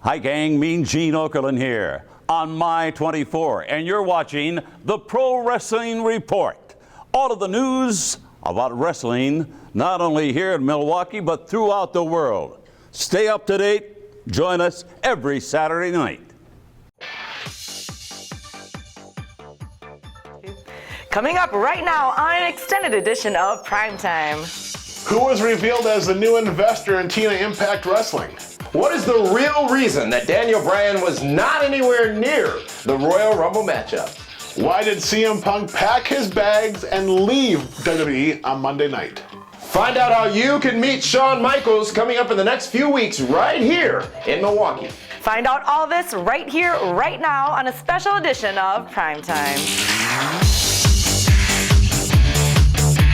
Hi gang, Mean Gene Okerlund here on My 24, and you're watching the Pro Wrestling Report. All of the news about wrestling, not only here in Milwaukee, but throughout the world. Stay up to date. Join us every Saturday night. Coming up right now on an extended edition of Primetime. Who was revealed as the new investor in TNA Impact Wrestling? What is the real reason that Daniel Bryan was not anywhere near the Royal Rumble matchup? Why did CM Punk pack his bags and leave WWE on Monday night? Find out how you can meet Shawn Michaels coming up in the next few weeks right here in Milwaukee. Find out all this right here, right now on a special edition of Primetime.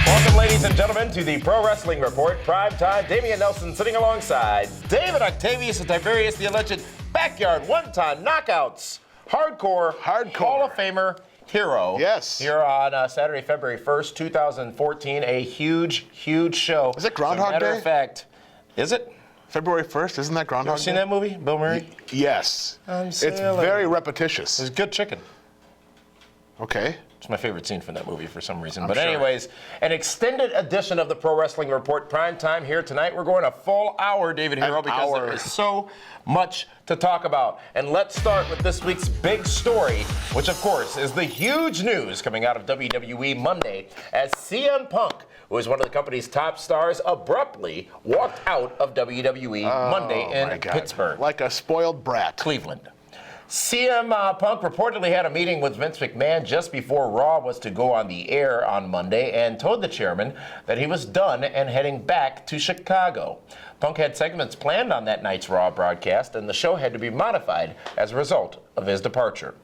Welcome, ladies and gentlemen, to the Pro Wrestling Report, Primetime. Damian Nelson sitting alongside David Octavius and Tiberius the Alleged, backyard one-time knockouts, hardcore Hall of Famer hero. Yes. Here on Saturday, February 1st, 2014, a huge show. Is it Groundhog Day? As a matter of fact, is it? February 1st, isn't that Groundhog Day? Seen that movie, Bill Murray? Yes. I'm It's sailing. very repetitious. It's good chicken. Okay. It's my favorite scene from that movie for some reason. I'm But sure. anyways, an extended edition of the Pro Wrestling Report Primetime here tonight. We're going a full hour, David Hero, An because hour. there is so much to talk about. And let's start with this week's big story, which of course is the huge news coming out of WWE Monday as CM Punk, who is one of the company's top stars, abruptly walked out of WWE Monday Oh, my in God. Pittsburgh. Like a spoiled brat. Cleveland. CM Punk reportedly had a meeting with Vince McMahon just before Raw was to go on the air on Monday and told the chairman that he was done and heading back to Chicago. Punk had segments planned on that night's Raw broadcast, and the show had to be modified as a result of his departure.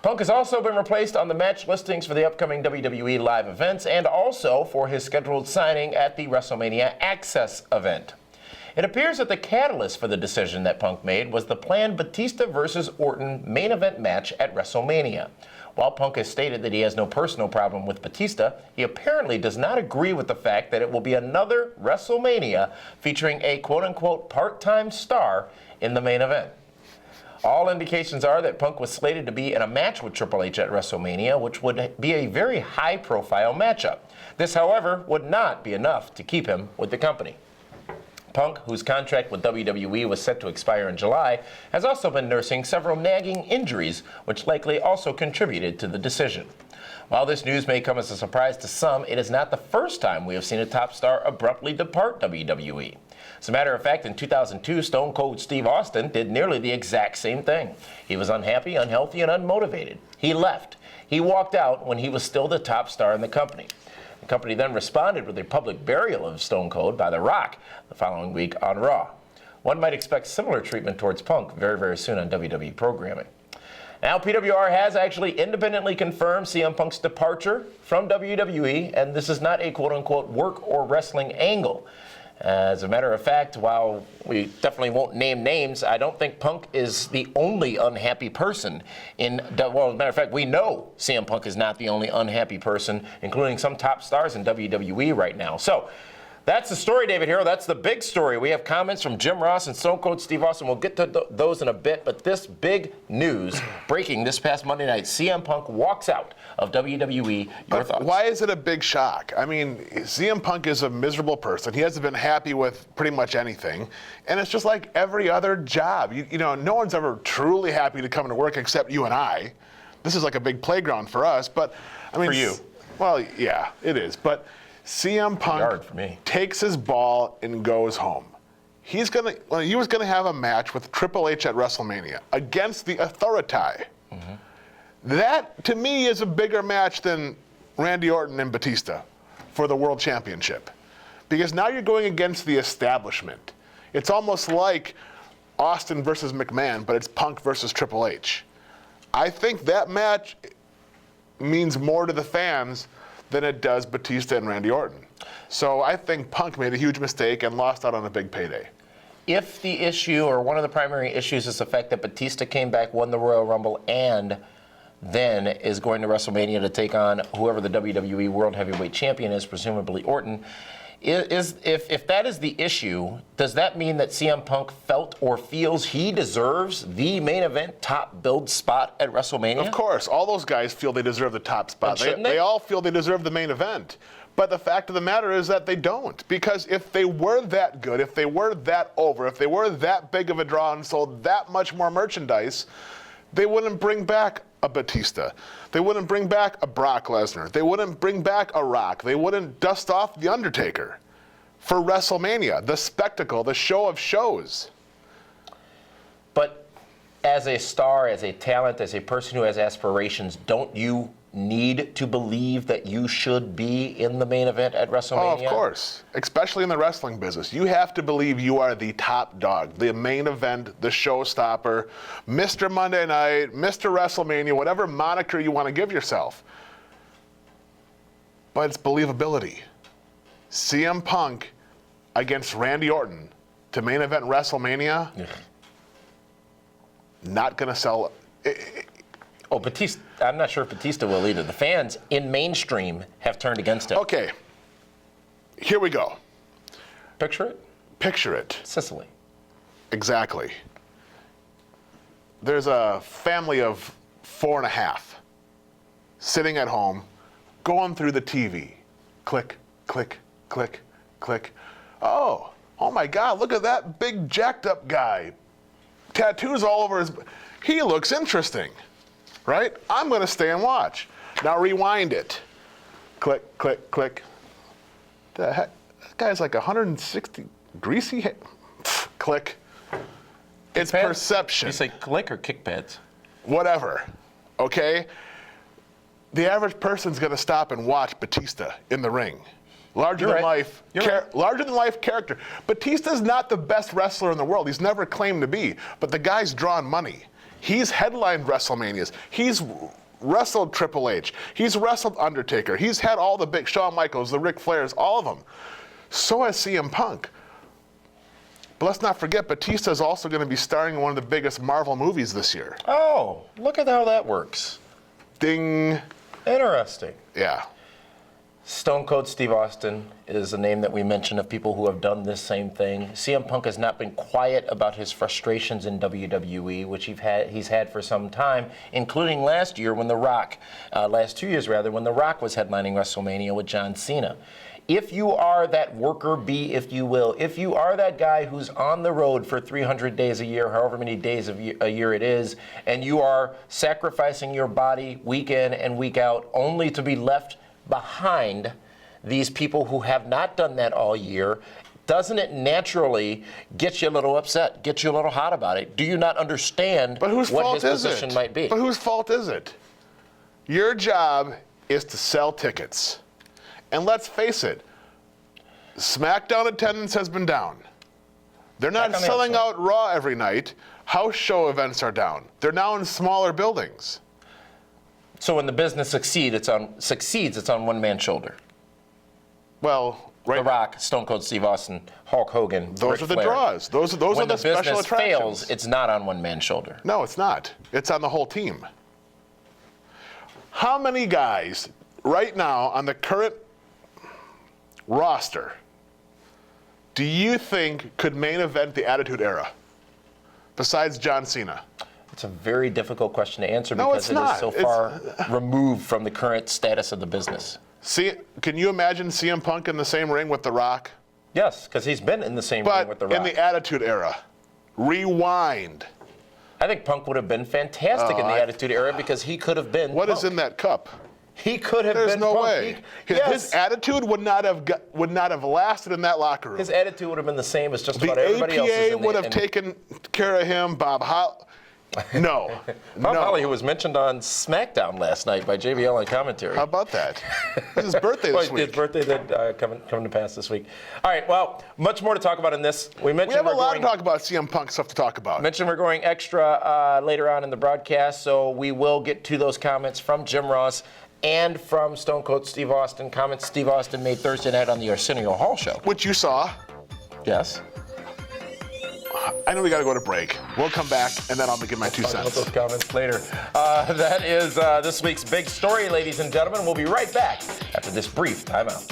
Punk has also been replaced on the match listings for the upcoming WWE live events and also for his scheduled signing at the WrestleMania Access event. It appears that the catalyst for the decision that Punk made was the planned Batista versus Orton main event match at WrestleMania. While Punk has stated that he has no personal problem with Batista, he apparently does not agree with the fact that it will be another WrestleMania featuring a quote-unquote part-time star in the main event. All indications are that Punk was slated to be in a match with Triple H at WrestleMania, which would be a very high-profile matchup. This, however, would not be enough to keep him with the company. Punk, whose contract with WWE was set to expire in July, has also been nursing several nagging injuries, which likely also contributed to the decision. While this news may come as a surprise to some, it is not the first time we have seen a top star abruptly depart WWE. As a matter of fact, in 2002, Stone Cold Steve Austin did nearly the exact same thing. He was unhappy, unhealthy, and unmotivated. He left. He walked out when he was still the top star in the company. The company then responded with a public burial of Stone Cold by The Rock the following week on Raw. One might expect similar treatment towards Punk very soon on WWE programming. Now, PWR has actually independently confirmed CM Punk's departure from WWE, and this is not a quote-unquote work or wrestling angle. As a matter of fact, while we definitely won't name names, I don't think Punk is the only unhappy person well, as a matter of fact, we know CM Punk is not the only unhappy person, including some top stars in WWE right now. So, that's the story, David Hero. That's the big story. We have comments from Jim Ross and Stone Cold Steve Austin. We'll get to those in a bit, but this big news breaking this past Monday night, CM Punk walks out of WWE. Your thoughts? Why is it a big shock? I mean, CM Punk is a miserable person. He hasn't been happy with pretty much anything. And it's just like every other job. You know, no one's ever truly happy to come to work except you and I. This is like a big playground for us. But I mean, for you. Well, yeah, it is. But CM Punk takes his ball and goes home. He was gonna have a match with Triple H at WrestleMania against the Authority. Mm-hmm. That, to me, is a bigger match than Randy Orton and Batista for the World Championship. Because now you're going against the establishment. It's almost like Austin versus McMahon, but it's Punk versus Triple H. I think that match means more to the fans than it does Batista and Randy Orton. So I think Punk made a huge mistake and lost out on a big payday. If the issue, or one of the primary issues, is the fact that Batista came back, won the Royal Rumble, and then is going to WrestleMania to take on whoever the WWE World Heavyweight Champion is, presumably Orton, If that is the issue, does that mean that CM Punk felt or feels he deserves the main event top billed spot at WrestleMania? Of course, all those guys feel they deserve the top spot. They all feel they deserve the main event. But the fact of the matter is that they don't. Because if they were that good, if they were that over, if they were that big of a draw and sold that much more merchandise, they wouldn't bring back a Batista. They wouldn't bring back a Brock Lesnar. They wouldn't bring back a Rock. They wouldn't dust off The Undertaker for WrestleMania, the spectacle, the show of shows. But as a star, as a talent, as a person who has aspirations, don't you need to believe that you should be in the main event at WrestleMania? Oh, of course. Especially in the wrestling business. You have to believe you are the top dog, the main event, the showstopper, Mr. Monday Night, Mr. WrestleMania, whatever moniker you want to give yourself. But it's believability. CM Punk against Randy Orton to main event WrestleMania, not going to sell. Oh, Batista, I'm not sure if Batista will either. The fans in mainstream have turned against him. Okay, here we go. Picture it? Picture it. Sicily. Exactly. There's a family of 4.5 sitting at home, going through the TV. Click, click, click, click. Oh my God, look at that big jacked up guy. Tattoos all over his, he looks interesting. Right? I'm going to stay and watch. Now rewind it. Click, click, click. The heck? That guy's like 160 greasy. Click. It's Pads? perception. You say click or kick pads? Whatever. Okay? The average person's going to stop and watch Batista in the ring. Larger than life character. Batista's not the best wrestler in the world. He's never claimed to be. But the guy's drawn money. He's headlined WrestleManias. He's wrestled Triple H. He's wrestled Undertaker. He's had all the big Shawn Michaels, the Ric Flairs, all of them. So has CM Punk. But let's not forget, Batista is also going to be starring in one of the biggest Marvel movies this year. Oh, look at how that works. Ding. Interesting. Yeah. Stone Cold Steve Austin is a name that we mention of people who have done this same thing. CM Punk has not been quiet about his frustrations in WWE, which he's had for some time, including last year when last 2 years rather, when The Rock was headlining WrestleMania with John Cena. If you are that worker bee, if you will, if you are that guy who's on the road for 300 days a year, however many days a year it is, and you are sacrificing your body week in and week out only to be left behind these people who have not done that all year, doesn't it naturally get you a little upset, get you a little hot about it? Do you not understand what his position might be? But whose fault is it? Your job is to sell tickets. And let's face it, SmackDown attendance has been down. They're not selling out Raw every night. House show events are down. They're now in smaller buildings. So when the business succeeds, it's on one man's shoulder. Well, right. The Rock, Stone Cold Steve Austin, Hulk Hogan, Those Ric are the Flair. draws. Those are the special attractions. When the business fails, it's not on one man's shoulder. No, it's not. It's on the whole team. How many guys right now on the current roster do you think could main event the Attitude Era besides John Cena? It's a very difficult question to answer No, because it's not. is so far removed from the current status of the business. See, can you imagine CM Punk in the same ring with The Rock? Yes, because he's been in the same ring with The Rock. In the Attitude Era, rewind. I think Punk would have been fantastic in the Attitude Era because he could have been What Punk. is in that cup? He could have There's been no Punk. way. His attitude would not have lasted in that locker room. His attitude would have been the same as just The about everybody else's. APA would have taken care of him. Bob Holly. No. Bob Holly, who was mentioned on SmackDown last night by JBL on commentary. How about that? It's his birthday this week. His birthday that coming to pass this week. All right, well, much more to talk about in this. We We have a lot to talk about, CM Punk stuff to talk about. Mentioned we're going extra later on in the broadcast, so we will get to those comments from Jim Ross and from Stone Cold Steve Austin. Comments Steve Austin made Thursday night on the Arsenio Hall show. Which you saw. Yes. I know we got to go to break. We'll come back, and then I'll give my 2 Talk about cents. those comments later. That is this week's big story, ladies and gentlemen. We'll be right back after this brief timeout.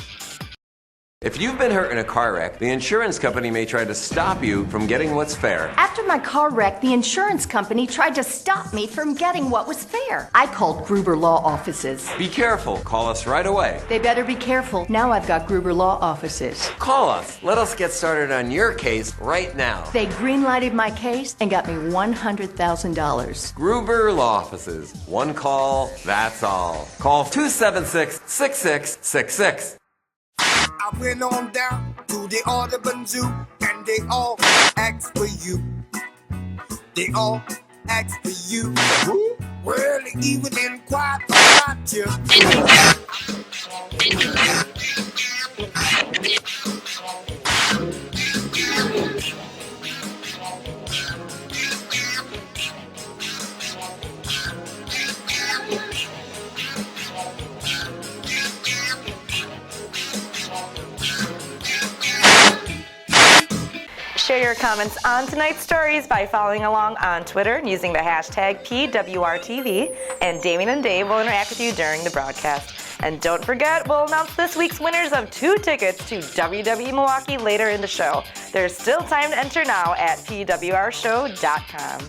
If you've been hurt in a car wreck, the insurance company may try to stop you from getting what's fair. After my car wreck, the insurance company tried to stop me from getting what was fair. I called Gruber Law Offices. Be careful. Call us right away. They better be careful. Now I've got Gruber Law Offices. Call us. Let us get started on your case right now. They green-lighted my case and got me $100,000. Gruber Law Offices. One call, that's all. Call 276-6666. I went on down to the Audubon Zoo and they all asked for you. They all asked for you. Well, they even inquired about you. Share your comments on tonight's stories by following along on Twitter and using the hashtag PWRTV, and Damien and Dave will interact with you during the broadcast. And don't forget, we'll announce this week's winners of 2 tickets to WWE Milwaukee later in the show. There's still time to enter now at pwrshow.com.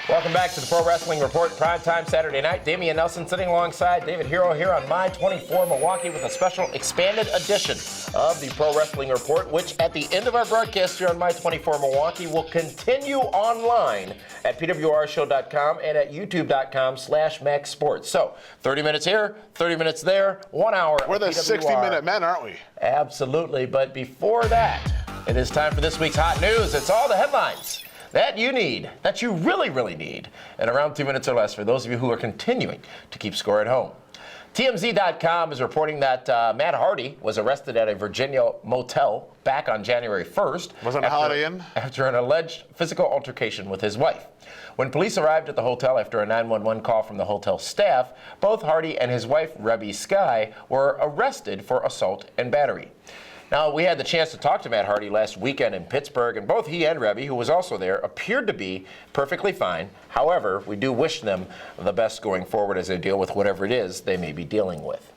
Welcome back to the Pro Wrestling Report, primetime Saturday night. Damian Nelson sitting alongside David Hero here on My 24 Milwaukee with a special expanded edition of the Pro Wrestling Report, which at the end of our broadcast here on My 24 Milwaukee will continue online at pwrshow.com and at youtube.com/maxsports. So 30 minutes here, 30 minutes there, 1 hour. We're the 60-minute men, aren't we? Absolutely. But before that, it is time for this week's hot news. It's all the headlines that you need, that you really, really need, in around 2 minutes or less for those of you who are continuing to keep score at home. TMZ.com is reporting that Matt Hardy was arrested at a Virginia motel back on January 1st. Wasn't a Holiday Inn? After an alleged physical altercation with his wife. When police arrived at the hotel after a 911 call from the hotel staff, both Hardy and his wife, Rebby Sky, were arrested for assault and battery. Now, we had the chance to talk to Matt Hardy last weekend in Pittsburgh, and both he and Rebby, who was also there, appeared to be perfectly fine. However, we do wish them the best going forward as they deal with whatever it is they may be dealing with.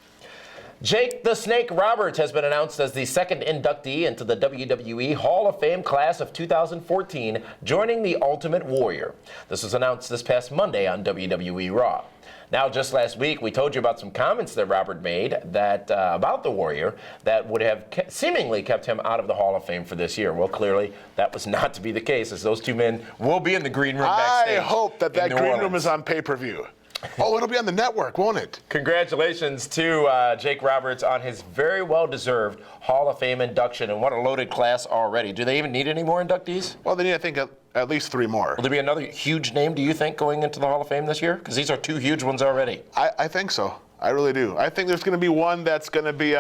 Jake the Snake Roberts has been announced as the second inductee into the WWE Hall of Fame class of 2014, joining the Ultimate Warrior. This was announced this past Monday on WWE Raw. Now, just last week, we told you about some comments that Robert made that about the Warrior that would have seemingly kept him out of the Hall of Fame for this year. Well, clearly, that was not to be the case, as those two men will be in the green room backstage. I hope that green room is on pay-per-view. Oh, it'll be on the network, won't it? Congratulations to Jake Roberts on his very well-deserved Hall of Fame induction, and what a loaded class already. Do they even need any more inductees? Well, they need, I think, at least 3 more. Will there be another huge name, do you think, going into the Hall of Fame this year? Because these are 2 huge ones already. I think so. I really do. I think there's going to be one that's going to be...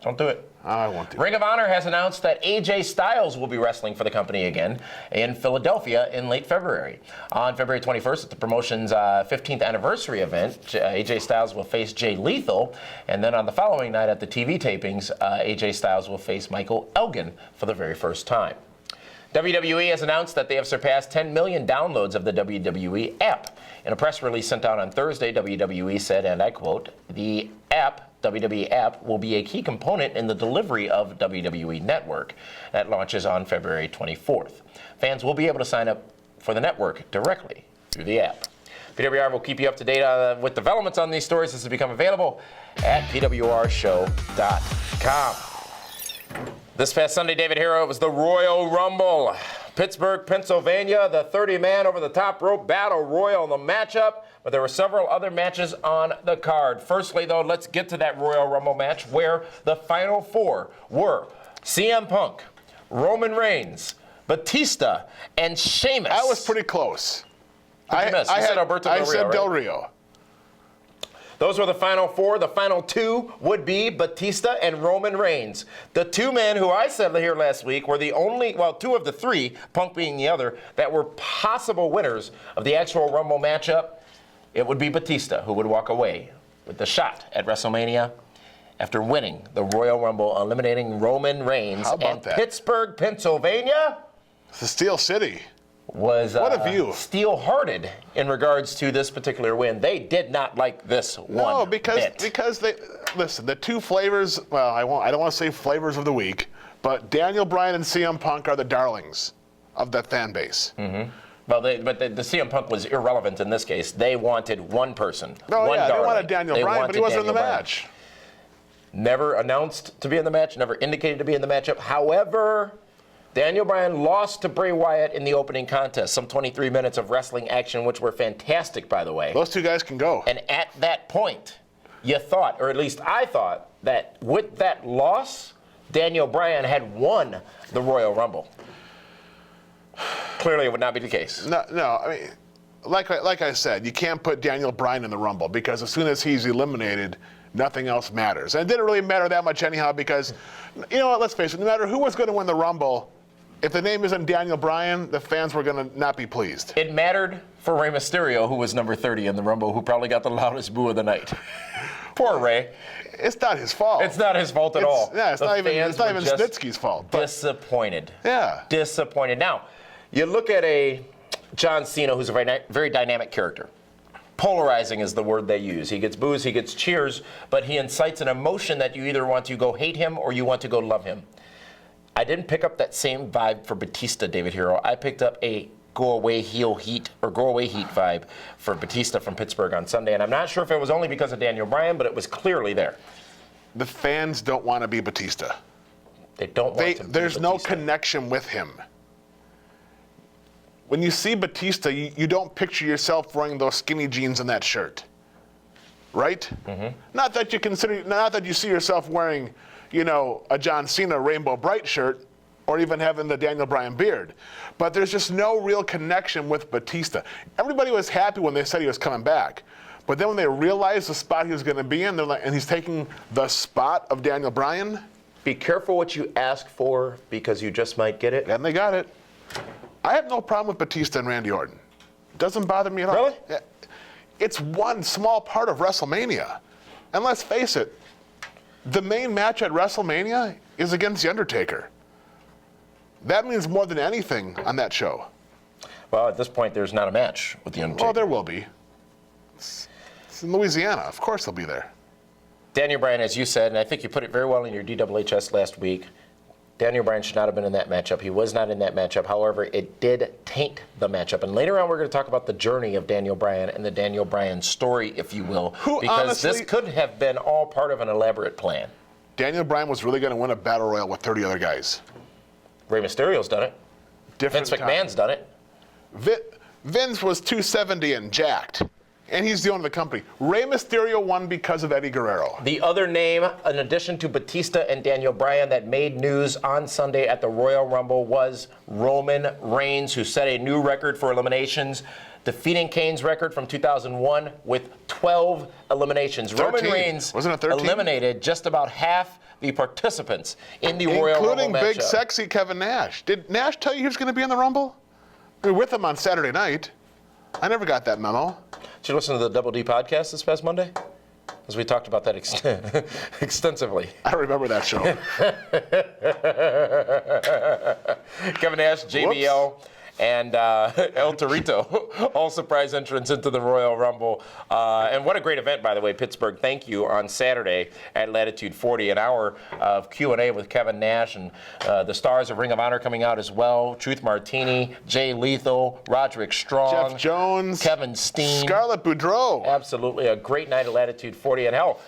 Don't do it. I won't do it. Ring of Honor has announced that AJ Styles will be wrestling for the company again in Philadelphia in late February. On February 21st, at the promotion's 15th anniversary event, AJ Styles will face Jay Lethal. And then on the following night at the TV tapings, AJ Styles will face Michael Elgin for the very first time. WWE has announced that they have surpassed 10 million downloads of the WWE app. In a press release sent out on Thursday, WWE said, and I quote, "The app, WWE app, will be a key component in the delivery of WWE Network." That launches on February 24th. Fans will be able to sign up for the network directly through the app. PWR will keep you up to date with developments on these stories as they become available at pwrshow.com. This past Sunday, David Hero, it was the Royal Rumble. Pittsburgh, Pennsylvania, the 30-man over-the-top rope battle royal in the matchup. But there were several other matches on the card. Firstly, though, let's get to that Royal Rumble match where the final four were CM Punk, Roman Reigns, Batista, and Sheamus. That was pretty close. I said Alberto Del Rio, I said Del right? Rio. Those were the final four. The final two would be Batista and Roman Reigns. The two men who I said here last week were the only, well, two of the three, Punk being the other, that were possible winners of the actual Rumble matchup. It would be Batista who would walk away with the shot at WrestleMania after winning the Royal Rumble, eliminating Roman Reigns. How about and that? Pittsburgh, Pennsylvania It's the Steel City. was What a view. steel-hearted in regards to this particular win. They did not like this one No, because bit. they listen. The two flavors. Well, I don't want to say flavors of the week, but Daniel Bryan and CM Punk are the darlings of that fan base. Mm-hmm. Well, but the CM Punk was irrelevant in this case. They wanted one person. No, one yeah, darling. they wanted Daniel Bryan, but he wasn't in the Daniel Bryan. match. Never announced to be in the match, never indicated to be in the matchup. However, Daniel Bryan lost to Bray Wyatt in the opening contest. Some 23 minutes of wrestling action, which were fantastic, by the way. Those two guys can go. And at that point, you thought, or at least I thought, that with that loss, Daniel Bryan had won the Royal Rumble. Clearly, it would not be the case. No. I mean, like I said, you can't put Daniel Bryan in the Rumble because as soon as he's eliminated, nothing else matters. And it didn't really matter that much anyhow because, you know what, let's face it, no matter who was going to win the Rumble, if the name isn't Daniel Bryan, the fans were going to not be pleased. It mattered for Rey Mysterio, who was number 30 in the Rumble, who probably got the loudest boo of the night. Poor Rey. It's not his fault. It's not his fault at all. Yeah, it's The not even fans were Snitsky's fault. But Disappointed. yeah. Disappointed. Now, you look at a John Cena, who's a very dynamic character. Polarizing is the word they use. He gets boos, he gets cheers, but he incites an emotion that you either want to go hate him or you want to go love him. I didn't pick up that same vibe for Batista, David Hero. I picked up a go away heat vibe for Batista from Pittsburgh on Sunday, and I'm not sure if it was only because of Daniel Bryan, but it was clearly there. The fans don't want to be Batista. They don't want to be There's no Batista. connection with him. When you see Batista, you don't picture yourself wearing those skinny jeans and that shirt, right? Mm-hmm. Not that you see yourself wearing, you know, a John Cena Rainbow Bright shirt, or even having the Daniel Bryan beard. But there's just no real connection with Batista. Everybody was happy when they said he was coming back, but then when they realized the spot he was going to be in, they're like, and he's taking the spot of Daniel Bryan. Be careful what you ask for because you just might get it. And they got it. I have no problem with Batista and Randy Orton. It doesn't bother me at all. Really? It's one small part of WrestleMania. And let's face it, the main match at WrestleMania is against The Undertaker. That means more than anything on that show. Well, at this point, there's not a match with The Undertaker. Well, there will be. It's in Louisiana. Of course they'll be there. Daniel Bryan, as you said, and I think you put it very well in your DWHS last week, Daniel Bryan should not have been in that matchup. He was not in that matchup. However, it did taint the matchup. And later on, we're going to talk about the journey of Daniel Bryan and the Daniel Bryan story, if you will. Because this could have been all part of an elaborate plan. Daniel Bryan was really going to win a battle royal with 30 other guys. Rey Mysterio's done it. Different Vince McMahon's done it. Vince was 270 and jacked. And he's the owner of the company. Rey Mysterio won because of Eddie Guerrero. The other name, in addition to Batista and Daniel Bryan, that made news on Sunday at the Royal Rumble was Roman Reigns, who set a new record for eliminations, defeating Kane's record from 2001 with 12 eliminations. 13. Roman Reigns Wasn't it 13? eliminated just about half the participants in the Royal Rumble Including big, sexy Kevin Nash. Did Nash tell you he was going to be in the Rumble? We were with him on Saturday night. I never got that memo. Did you listen to the Double D podcast this past Monday? As we talked about that extensively. I remember that show. Kevin Nash, JBL, and El Torito, all surprise entrants into the Royal Rumble. And what a great event, by the way, Pittsburgh. Thank you on Saturday at Latitude 40, an hour of Q&A with Kevin Nash and the stars of Ring of Honor coming out as well. Truth Martini, Jay Lethal, Roderick Strong, Jeff Jones, Kevin Steen, Scarlett Boudreau. Absolutely, a great night at Latitude 40. And hell,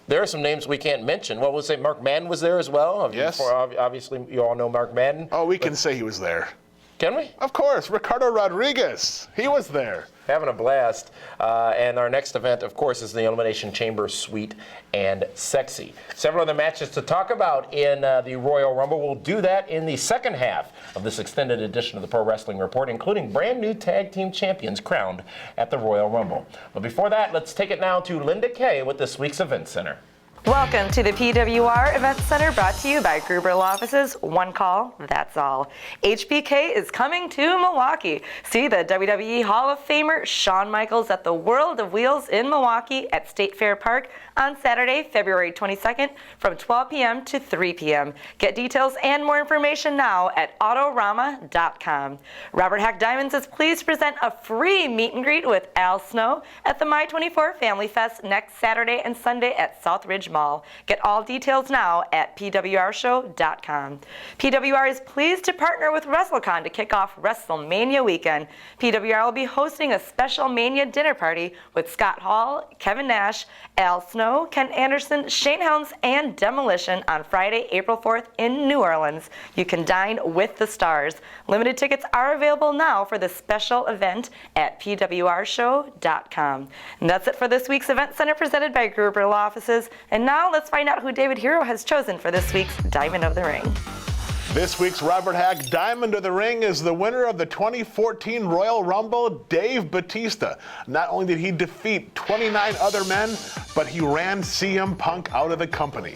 There are some names we can't mention. Well, we'll say Mark Madden was there as well. Yes. Obviously, you all know Mark Madden. Oh, we can say he was there. Can we? Of course, Ricardo Rodriguez. He was there. Having a blast. And our next event, of course, is the Elimination Chamber Sweet and Sexy. Several other matches to talk about in the Royal Rumble. We'll do that in the second half of this extended edition of the Pro Wrestling Report, including brand new tag team champions crowned at the Royal Rumble. But before that, let's take it now to Linda Kay with this week's Event Center. Welcome to the PWR Event Center, brought to you by Gruber Law Offices. One call, that's all. HBK is coming to Milwaukee. See the WWE Hall of Famer Shawn Michaels at the World of Wheels in Milwaukee at State Fair Park on Saturday, February 22nd from 12 p.m. to 3 p.m. Get details and more information now at Autorama.com. Robert Hack Diamonds is pleased to present a free meet and greet with Al Snow at the My24 Family Fest next Saturday and Sunday at Southridge Mall. Get all details now at PWRshow.com. PWR is pleased to partner with WrestleCon to kick off WrestleMania weekend. PWR will be hosting a special Mania dinner party with Scott Hall, Kevin Nash, Al Snow, Ken Anderson, Shane Helms, and Demolition on Friday, April 4th in New Orleans. You can dine with the stars. Limited tickets are available now for this special event at PWRshow.com. And that's it for this week's Event Center presented by Gruber Law Offices. And now let's find out who David Hero has chosen for this week's Diamond of the Ring. This week's Robert Hack Diamond of the Ring is the winner of the 2014 Royal Rumble, Dave Bautista. Not only did he defeat 29 other men, but he ran CM Punk out of the company.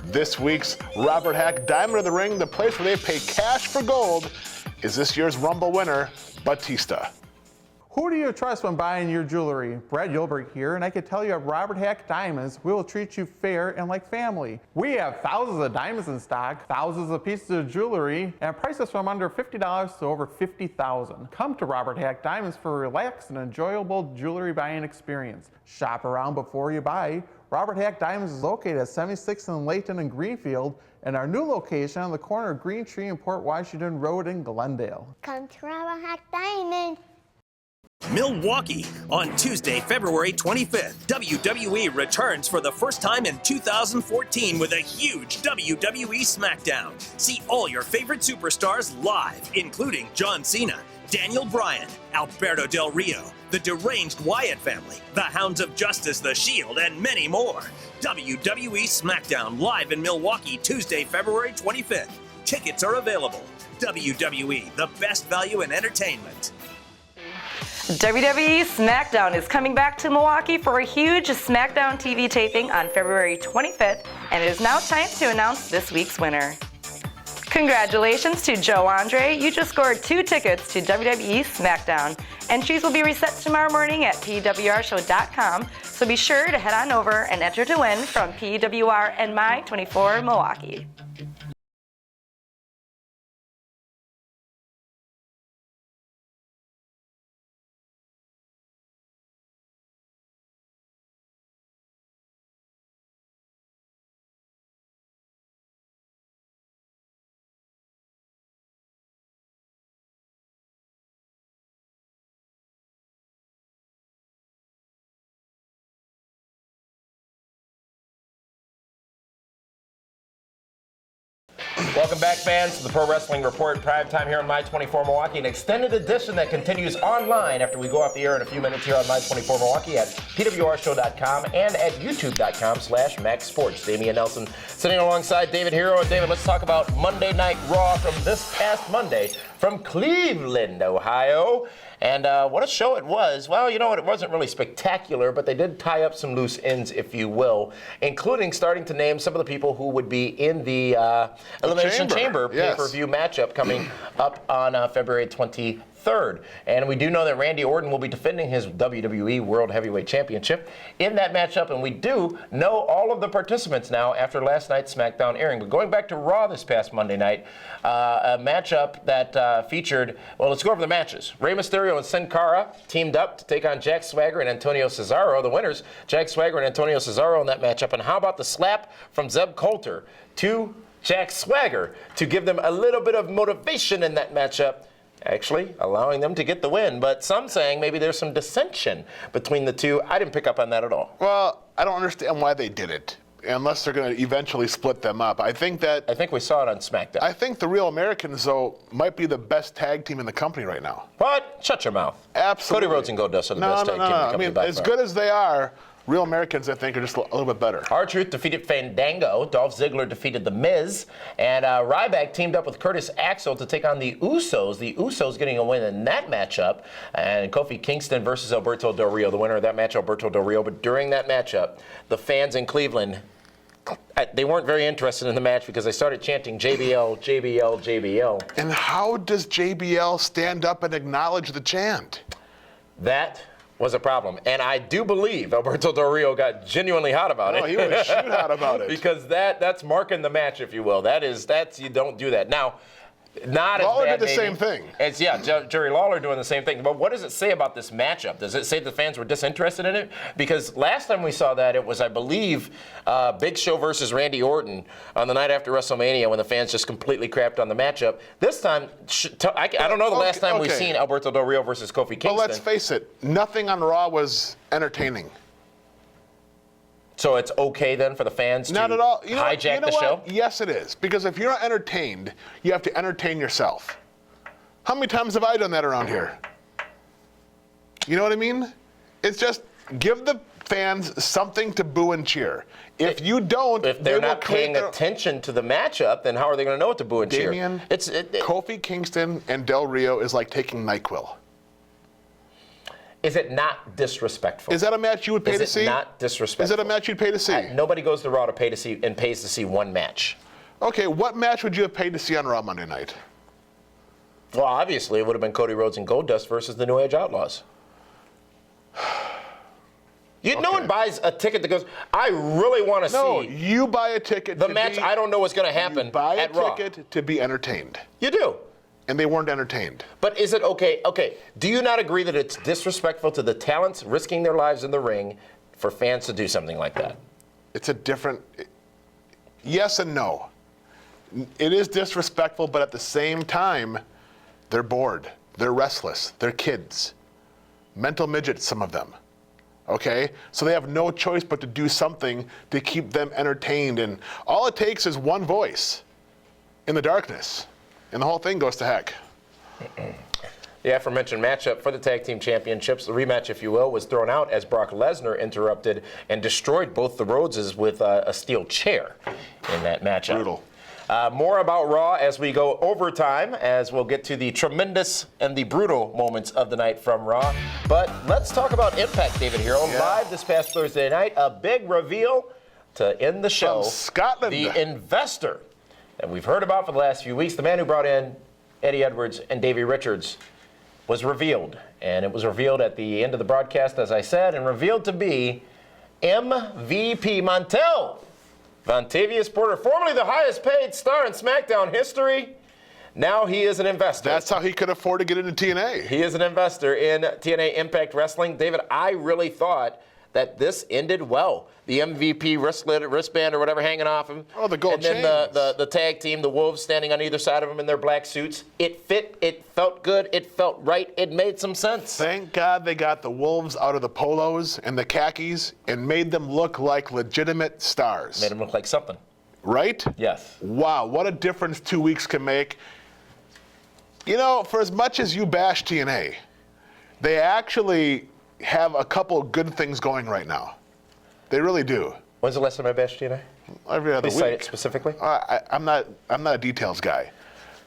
This week's Robert Hack Diamond of the Ring, the place where they pay cash for gold, is this year's Rumble winner, Bautista. Who do you trust when buying your jewelry? Brad Yulberg here, and I can tell you at Robert Hack Diamonds, we will treat you fair and like family. We have thousands of diamonds in stock, thousands of pieces of jewelry, and prices from under $50 to over $50,000. Come to Robert Hack Diamonds for a relaxed and enjoyable jewelry buying experience. Shop around before you buy. Robert Hack Diamonds is located at 76th and Layton and Greenfield, and our new location on the corner of Green Tree and Port Washington Road in Glendale. Come to Robert Hack Diamonds. Milwaukee. On Tuesday, February 25th, WWE returns for the first time in 2014 with a huge WWE SmackDown. See all your favorite superstars live, including John Cena, Daniel Bryan, Alberto Del Rio, the Deranged Wyatt family, the Hounds of Justice, The Shield, and many more. WWE SmackDown live in Milwaukee, Tuesday, February 25th. Tickets are available. WWE, the best value in entertainment. WWE SmackDown is coming back to Milwaukee for a huge SmackDown TV taping on February 25th, and it is now time to announce this week's winner. Congratulations to Joe Andre. You just scored 2 tickets to WWE SmackDown. Entries will be reset tomorrow morning at PWRshow.com, so be sure to head on over and enter to win from PWR and My24 Milwaukee. Welcome back, fans, to the Pro Wrestling Report, PrimeTime here on My24 Milwaukee, an extended edition that continues online after we go off the air in a few minutes here on My24 Milwaukee at PWRshow.com and at YouTube.com/MaxSports. Damian Nelson sitting alongside David Hero. And David, let's talk about Monday Night Raw from this past Monday from Cleveland, Ohio. And what a show it was. Well, you know what? It wasn't really spectacular, but they did tie up some loose ends, if you will, including starting to name some of the people who would be in the Elimination Chamber pay-per-view matchup coming up on February 23rd. And we do know that Randy Orton will be defending his WWE World Heavyweight Championship in that matchup, and we do know all of the participants now after last night's SmackDown airing. But going back to Raw this past Monday night, a matchup that featured, well, let's go over the matches. Rey Mysterio and Sin Cara teamed up to take on Jack Swagger and Antonio Cesaro. The winners, Jack Swagger and Antonio Cesaro in that matchup. And how about the slap from Zeb Coulter to Jack Swagger to give them a little bit of motivation in that matchup, actually allowing them to get the win. But some saying maybe there's some dissension between the two. I didn't pick up on that at all. Well, I don't understand why they did it. unless they're going to eventually split them up. I think we saw it on SmackDown. I think the Real Americans, though, might be the best tag team in the company right now. What? Shut your mouth. Absolutely. Cody Rhodes and Goldust are the best tag team in the company. I mean, as good as they are, Real Americans, I think, are just a little bit better. R-Truth defeated Fandango. Dolph Ziggler defeated The Miz. And Ryback teamed up with Curtis Axel to take on the Usos. The Usos getting a win in that matchup. And Kofi Kingston versus Alberto Del Rio. The winner of that match, Alberto Del Rio. But during that matchup, the fans in Cleveland, they weren't very interested in the match because they started chanting JBL, JBL, JBL. And how does JBL stand up and acknowledge the chant? That was a problem. And I do believe Alberto Del Rio got genuinely hot about it. Oh, he was shoot hot about it. Because that's marking the match, if you will. That's you don't do that. Now, not Lawler as bad, did the maybe. same thing. It's, Jerry Lawler doing the same thing. But what does it say about this matchup? Does it say the fans were disinterested in it? Because last time we saw that, it was, I believe, Big Show versus Randy Orton on the night after WrestleMania when the fans just completely crapped on the matchup. This time, I don't know the last time we've seen Alberto Del Rio versus Kofi Kingston. But let's face it, nothing on Raw was entertaining. So it's okay then for the fans not to at all. hijack the show? Yes, it is. Because if you're not entertained, you have to entertain yourself. How many times have I done that around here? You know what I mean? It's just give the fans something to boo and cheer. If you don't, if they're not paying attention to the matchup, then how are they going to know what to boo and cheer? Damian, Kofi Kingston and Del Rio is like taking NyQuil. Is it not disrespectful? Is that a match you would pay to see? Is it not disrespectful? Is it a match you'd pay to see? Nobody goes to Raw to pay to see and pays to see one match. Okay, what match would you have paid to see on Raw Monday night? Well, obviously, it would have been Cody Rhodes and Goldust versus the New Age Outlaws. No one buys a ticket that goes, I really want to see. No, you buy a ticket the match. I don't know what's going to happen you buy at a Raw. ticket to be entertained. You do. And they weren't entertained. But is it okay? Okay, do you not agree that it's disrespectful to the talents risking their lives in the ring for fans to do something like that? It's a different. Yes and no. It is disrespectful, but at the same time, they're bored. They're restless. They're kids. Mental midgets, some of them. Okay? So they have no choice but to do something to keep them entertained. And all it takes is one voice in the darkness. And the whole thing goes to heck. The aforementioned matchup for the Tag Team Championships, the rematch, if you will, was thrown out as Brock Lesnar interrupted and destroyed both the Rhodeses with a steel chair in that matchup. Brutal. More about Raw as we go overtime, as we'll get to the tremendous and the brutal moments of the night from Raw. But let's talk about Impact, David Hero. Live this past Thursday night, a big reveal to end the show. From Scotland. The investor that we've heard about for the last few weeks, the man who brought in Eddie Edwards and Davey Richards, was revealed. And it was revealed at the end of the broadcast, as I said, and revealed to be MVP Montel Vontavious Porter, formerly the highest paid star in SmackDown history. Now he is an investor. That's how he could afford to get into TNA. He is an investor in TNA Impact Wrestling. David, I really thought that this ended well. The MVP wristband or whatever hanging off him. Oh, the gold And then the tag team, the Wolves standing on either side of him in their black suits. It fit. It felt good. It felt right. It made some sense. Thank God they got the Wolves out of the polos and the khakis and made them look like legitimate stars. Made them look like something. Right? Yes. Wow, what a difference 2 weeks can make. You know, for as much as you bash TNA, they actually have a couple of good things going right now. They really do. When's the last time I bashed TNA? Every other Please week. cite it specifically. I'm not a details guy,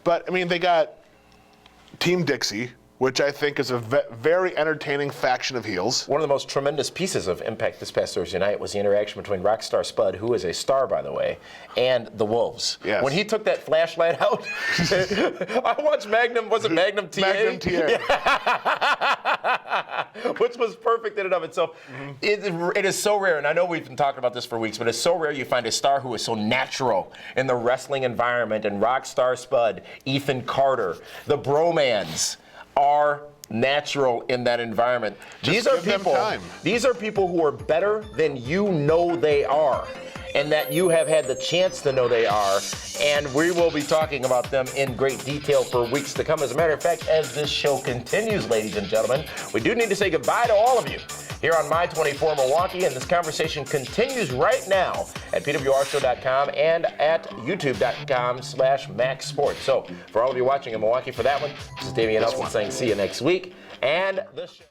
but I mean they got Team Dixie, which I think is a very entertaining faction of heels. One of the most tremendous pieces of Impact this past Thursday night was the interaction between Rockstar Spud, who is a star, by the way, and the Wolves. Yes. When he took that flashlight out, I watched Magnum, was it Magnum TA? Magnum TA. Yeah. Which was perfect in and of itself. It is so rare, and I know we've been talking about this for weeks, but it's so rare you find a star who is so natural in the wrestling environment, and Rockstar Spud, Ethan Carter, the Bromans, are natural in that environment. These are people who are better than you know they are, and that you have had the chance to know they are, and we will be talking about them in great detail for weeks to come. As a matter of fact, as this show continues, ladies and gentlemen, we do need to say goodbye to all of you here on My 24 Milwaukee, and this conversation continues right now at pwrshow.com and at youtube.com/maxsports. So for all of you watching in Milwaukee for that one, this is Damian Elson saying see you next week. And the show